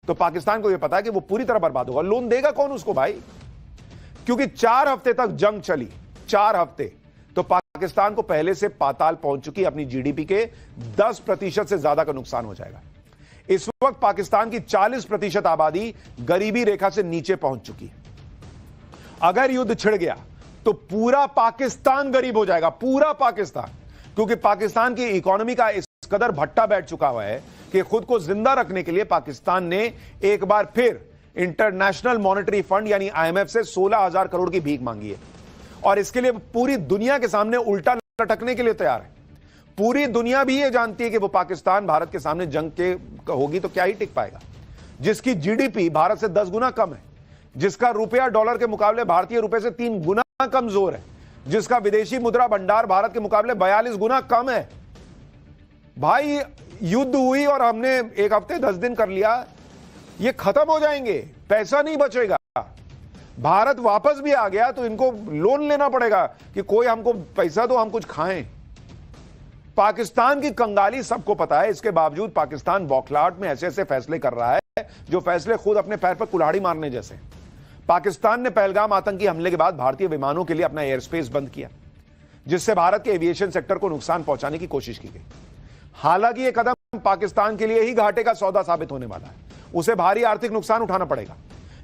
तो पाकिस्तान को यह पता है कि वो पूरी तरह बर्बाद होगा। लोन देगा कौन उसको भाई? क्योंकि 4 हफ्ते तक जंग चली, 4 हफ्ते, तो पाकिस्तान को पहले से पाताल पहुंच चुकी, अपनी जीडीपी के 10% से ज्यादा का नुकसान हो जाएगा। इस वक्त पाकिस्तान की 40% आबादी गरीबी रेखा से नीचे पहुंच चुकी है। अगर युद्ध छिड़ गया तो पूरा पाकिस्तान गरीब हो जाएगा, पूरा पाकिस्तान, क्योंकि पाकिस्तान की इकोनॉमी का इस कदर भट्टा बैठ चुका हुआ है कि खुद को जिंदा रखने के लिए पाकिस्तान ने एक बार फिर इंटरनेशनल मॉनेटरी फंड यानी आईएमएफ से 16,000 करोड़ की भीख मांगी है, और इसके लिए पूरी दुनिया के सामने उल्टा लटकने के लिए तैयार है। पूरी दुनिया भी ये जानती है कि वो पाकिस्तान भारत के सामने जंग के होगी तो क्या ही टिक पाएगा, जिसकी जीडीपी भारत से 10 गुना कम है, जिसका रुपया डॉलर के मुकाबले भारतीय रुपए से 3 गुना कमजोर है, जिसका विदेशी मुद्रा भंडार भारत के मुकाबले 42 गुना कम है। भाई युद्ध हुई और हमने 1 हफ्ते 10 दिन कर लिया, ये खत्म हो जाएंगे, पैसा नहीं बचेगा। भारत वापस भी आ गया तो इनको लोन लेना पड़ेगा कि कोई हमको पैसा दो, हम कुछ खाएं। पाकिस्तान की कंगाली सबको पता है, इसके बावजूद पाकिस्तान बौखलाहट में ऐसे ऐसे फैसले कर रहा है जो फैसले खुद अपने पैर पर कुल्हाड़ी मारने जैसे। पाकिस्तान ने पहलगाम आतंकी हमले के बाद भारतीय विमानों के लिए अपना एयर स्पेस बंद किया, जिससे भारत के एविएशन सेक्टर को नुकसान पहुंचाने की कोशिश की गई। हालांकि यह कदम पाकिस्तान के लिए ही घाटे का सौदा साबित होने वाला है, उसे भारी आर्थिक नुकसान उठाना पड़ेगा,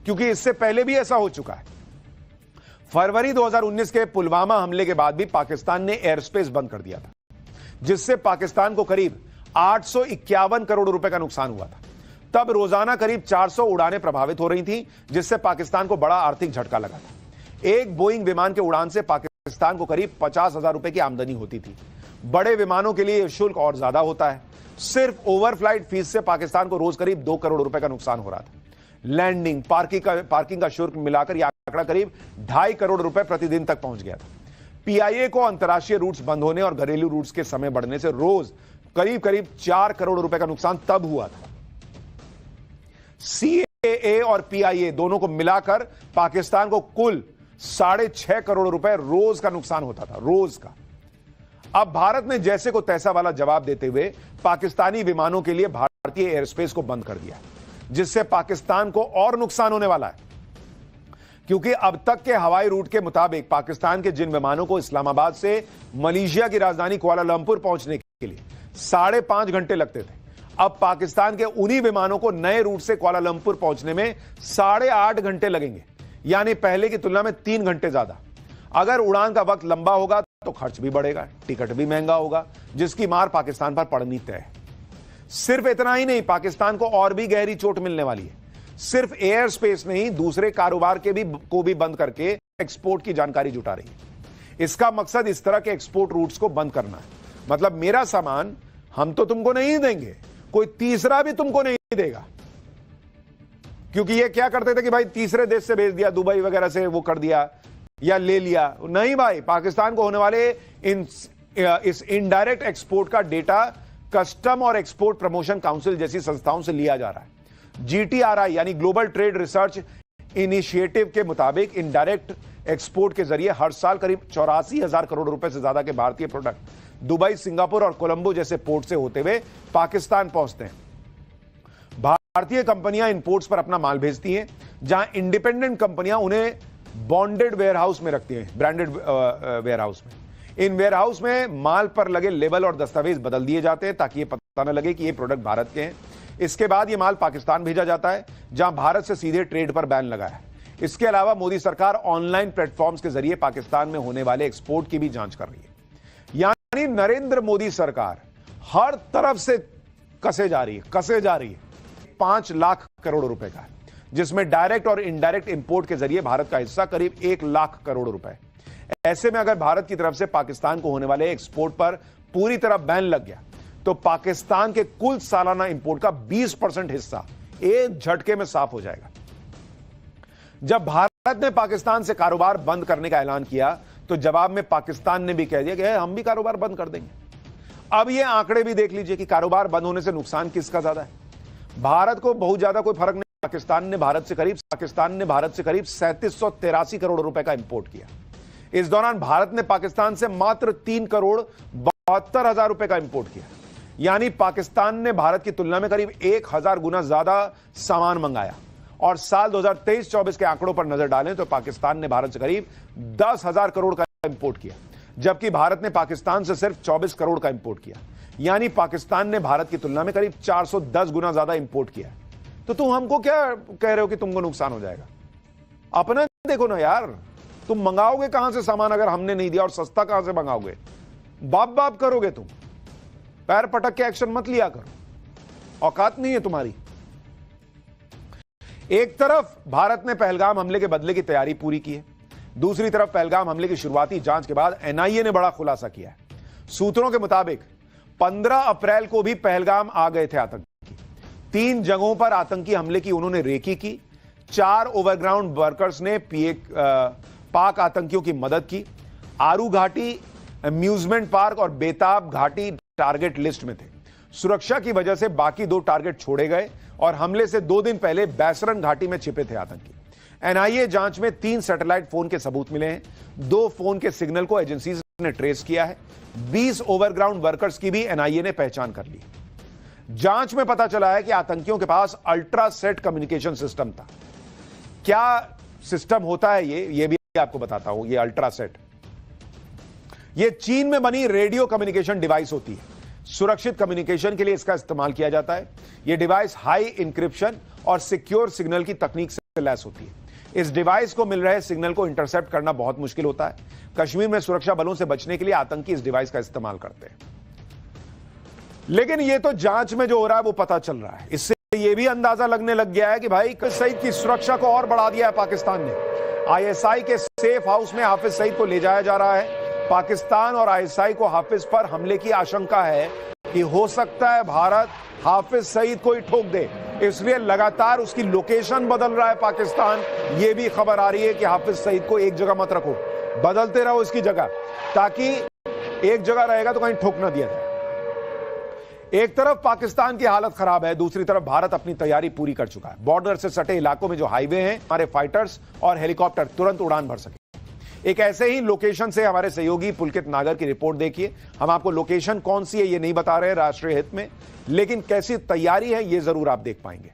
क्योंकि इससे पहले भी ऐसा हो चुका है। फरवरी 2019 के पुलवामा हमले के बाद भी पाकिस्तान ने एयर स्पेस बंद कर दिया था, जिससे पाकिस्तान को करीब 851 करोड़ रुपए का नुकसान हुआ था। तब रोजाना करीब 400 उड़ानें प्रभावित हो रही थी, जिससे पाकिस्तान को बड़ा आर्थिक झटका लगा था। एक बोइंग विमान के उड़ान से पाकिस्तान को करीब 50,000 रुपए की आमदनी होती थी। बड़े विमानों के लिए शुल्क और ज्यादा होता है। सिर्फ ओवरफ्लाइट फीस से पाकिस्तान को रोज करीब 2 करोड़ रुपए का नुकसान हो रहा था। लैंडिंग, पार्किंग का शुल्क मिलाकर यह आंकड़ा करीब 2.5 करोड़ रुपए प्रतिदिन तक पहुंच गया था। पीआईए को अंतर्राष्ट्रीय रूट्स बंद होने और घरेलू रूट्स के समय बढ़ने से रोज करीब 4 करोड़ रुपए का नुकसान तब हुआ था। सीएए और पीआईए दोनों को मिलाकर पाकिस्तान को कुल 6.5 करोड़ रुपए रोज का नुकसान होता था, रोज का। अब भारत ने जैसे को तैसा वाला जवाब देते हुए पाकिस्तानी विमानों के लिए भारतीय एयर स्पेस को बंद कर दिया, जिससे पाकिस्तान को और नुकसान होने वाला है, क्योंकि अब तक के हवाई रूट के मुताबिक पाकिस्तान के जिन विमानों को इस्लामाबाद से मलेशिया की राजधानी कुआलालंपुर पहुंचने के लिए 5.5 घंटे लगते थे, अब पाकिस्तान के उन्हीं विमानों को नए रूट से कुआलालंपुर पहुंचने में 8.5 घंटे लगेंगे, यानी पहले की तुलना में 3 घंटे ज्यादा। अगर उड़ान का वक्त लंबा होगा तो खर्च भी बढ़ेगा, टिकट भी महंगा होगा, जिसकी मार पाकिस्तान पर पड़नी तय है। सिर्फ इतना ही नहीं, पाकिस्तान को और भी गहरी चोट मिलने वाली है। सिर्फ एयर स्पेस नहीं, दूसरे कारोबार को भी बंद करके एक्सपोर्ट की जानकारी जुटा रही है। इसका मकसद इस तरह के एक्सपोर्ट रूट्स को बंद करना है। मतलब मेरा सामान हम तो तुमको नहीं देंगे, कोई तीसरा भी तुमको नहीं देगा, क्योंकि ये क्या करते थे कि भाई तीसरे देश से भेज दिया, दुबई वगैरह से वो कर दिया या ले लिया। नहीं भाई, पाकिस्तान को होने वाले इस इनडायरेक्ट एक्सपोर्ट का डेटा कस्टम और एक्सपोर्ट प्रमोशन काउंसिल जैसी संस्थाओं से लिया जा रहा है। जीटीआरआई यानी ग्लोबल ट्रेड रिसर्च इनिशिएटिव के मुताबिक इनडायरेक्ट एक्सपोर्ट के जरिए हर साल करीब 84,000 करोड़ रुपए से ज्यादा के भारतीय प्रोडक्ट दुबई, सिंगापुर और कोलंबो जैसे पोर्ट से होते हुए पाकिस्तान पहुंचते हैं। भारतीय कंपनियां इन पोर्ट्स पर अपना माल भेजती हैं, जहां इंडिपेंडेंट कंपनियां उन्हें बॉन्डेड वेयरहाउस में रखती हैं, ब्रांडेड वेयरहाउस में। इन वेयरहाउस में माल पर लगे लेबल और दस्तावेज बदल दिए जाते हैं ताकि ये पता न लगे कि ये प्रोडक्ट भारत के हैं। इसके बाद ये माल पाकिस्तान भेजा जाता है, जहां भारत से सीधे ट्रेड पर बैन लगा है। इसके अलावा मोदी सरकार ऑनलाइन प्लेटफॉर्म्स के जरिए पाकिस्तान में होने वाले एक्सपोर्ट की भी जांच कर रही है। यानी नरेंद्र मोदी सरकार हर तरफ से कसे जा रही है। 5 लाख करोड़ रुपए का है, जिसमें डायरेक्ट और इनडायरेक्ट इंपोर्ट के जरिए भारत का हिस्सा करीब 1 लाख करोड़ रुपए। ऐसे में अगर भारत की तरफ से पाकिस्तान को होने वाले एक्सपोर्ट पर पूरी तरह बैन लग गया तो पाकिस्तान के कुल सालाना इंपोर्ट का 20% हिस्सा एक झटके में साफ हो जाएगा। जब भारत ने पाकिस्तान से कारोबार बंद करने का ऐलान किया तो जवाब में पाकिस्तान ने भी कह दिया कि हम भी कारोबार बंद कर देंगे। अब ये आंकड़े भी देख लीजिए कि कारोबार बंद होने से नुकसान किसका ज्यादा है। भारत को बहुत ज्यादा कोई फर्क नहीं। पाकिस्तान ने भारत से करीब 3783 करोड़ रुपए का इंपोर्ट किया। इस दौरान भारत ने पाकिस्तान से मात्र 3 करोड़ 72 हजार रुपए का इंपोर्ट किया। यानी पाकिस्तान ने भारत की तुलना में करीब 1000 गुना ज्यादा सामान मंगाया। और साल 2023-24 के आंकड़ों पर नजर डालें तो पाकिस्तान ने भारत से करीब 10,000 करोड़ का इंपोर्ट किया, जबकि भारत ने पाकिस्तान से सिर्फ 24 करोड़ का इंपोर्ट किया। यानी पाकिस्तान ने भारत की तुलना में करीब 410 गुना ज्यादा इंपोर्ट किया। तो तुम हमको क्या कह रहे हो कि तुमको नुकसान हो जाएगा? अपना देखो ना यार, तुम मंगाओगे कहां से सामान अगर हमने नहीं दिया, और सस्ता कहां से मंगाओगे? बाप बाप करोगे तुम, पैर पटक के एक्शन मत लिया करो, औकात नहीं है तुम्हारी। एक तरफ भारत ने पहलगाम हमले के बदले की तैयारी पूरी की है, दूसरी तरफ पहलगाम हमले की शुरुआती जांच के बाद एनआईए ने बड़ा खुलासा किया है। सूत्रों के मुताबिक 15 अप्रैल को भी पहलगाम आ गए थे आतंकी। 3 जगहों पर आतंकी हमले की उन्होंने रेकी की। 4 ओवरग्राउंड वर्कर्स ने पाक आतंकियों की मदद की। आरू घाटी, अम्यूजमेंट पार्क और बेताब घाटी टारगेट लिस्ट में थे। सुरक्षा की वजह से बाकी 2 टारगेट छोड़े गए और हमले से 2 दिन पहले बैसरन घाटी में छिपे थे आतंकी। एनआईए जांच में 3 सैटेलाइट फोन के सबूत मिले हैं। 2 फोन के सिग्नल को एजेंसीज ने ट्रेस किया है। 20 ओवरग्राउंड वर्कर्स की भी एनआईए ने पहचान कर ली। जांच में पता चला है कि आतंकियों के पास अल्ट्रासेट कम्युनिकेशन सिस्टम था। क्या सिस्टम होता है ये भी आपको बताता हूं। ये अल्ट्रासेट, ये चीन में बनी रेडियो कम्युनिकेशन डिवाइस होती है। सुरक्षित कम्युनिकेशन के लिए इसका इस्तेमाल किया जाता है। यह डिवाइस हाई इंक्रिप्शन और सिक्योर सिग्नल की तकनीक से लैस होती है। इस डिवाइस को मिल रहे सिग्नल को इंटरसेप्ट करना बहुत मुश्किल होता है। कश्मीर में सुरक्षा बलों से बचने के लिए आतंकी इस डिवाइस का इस्तेमाल करते हैं। लेकिन यह तो जांच में जो हो रहा है वो पता चल रहा है। इससे यह भी अंदाजा लगने लग गया है कि भाई सईद की सुरक्षा को और बढ़ा दिया है पाकिस्तान ने। आईएसआई के सेफ हाउस में हाफिज सईद को ले जाया जा रहा है। पाकिस्तान और आईएसआई को हाफिज पर हमले की आशंका है कि हो सकता है भारत हाफिज सईद को ही ठोक दे, इसलिए लगातार उसकी लोकेशन बदल रहा है पाकिस्तान। यह भी खबर आ रही है कि हाफिज सईद को एक जगह मत रखो, बदलते रहो इसकी जगह, ताकि एक जगह रहेगा तो कहीं ठोक ना दिया जाए। एक तरफ पाकिस्तान की हालत खराब है, दूसरी तरफ भारत अपनी तैयारी पूरी कर चुका है। बॉर्डर से सटे इलाकों में जो हाईवे हैं, हमारे फाइटर्स और हेलीकॉप्टर तुरंत उड़ान भर सके। एक ऐसे ही लोकेशन से हमारे सहयोगी पुलकित नागर की रिपोर्ट देखिए। हम आपको लोकेशन कौन सी है ये नहीं बता रहे हैं राष्ट्रीय हित में, लेकिन कैसी तैयारी है ये जरूर आप देख पाएंगे।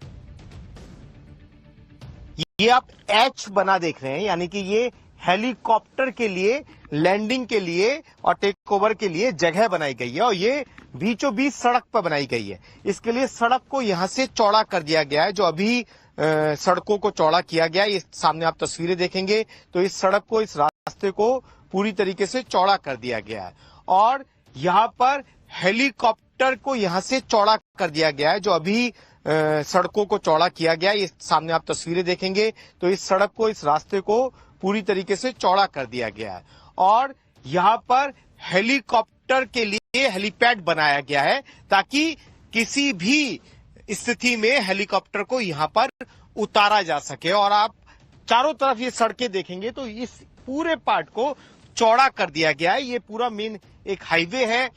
ये आप एच बना देख रहे हैं, यानी कि ये हेलीकॉप्टर के लिए लैंडिंग के लिए और टेक ओवर के लिए जगह बनाई गई है, और ये बीचों बीच सड़क पर बनाई गई है। इसके लिए सड़क को यहां से चौड़ा कर दिया गया है। जो अभी सड़कों को चौड़ा किया गया है, ये सामने आप तस्वीरें देखेंगे तो इस सड़क को, इस रास्ते को पूरी तरीके से चौड़ा कर दिया गया है। और यहाँ पर हेलीकॉप्टर को यहां से चौड़ा कर दिया गया है। जो अभी सड़कों को चौड़ा किया गया है, ये सामने आप तस्वीरें देखेंगे तो इस सड़क को, इस रास्ते को पूरी तरीके से चौड़ा कर दिया गया है। और यहाँ पर हेलीकॉप्टर के लिए हेलीपैड बनाया गया है, ताकि किसी भी स्थिति में हेलीकॉप्टर को यहां पर उतारा जा सके। और आप चारों तरफ ये सड़कें देखेंगे तो इस पूरे पार्ट को चौड़ा कर दिया गया है। ये पूरा मेन एक हाईवे है,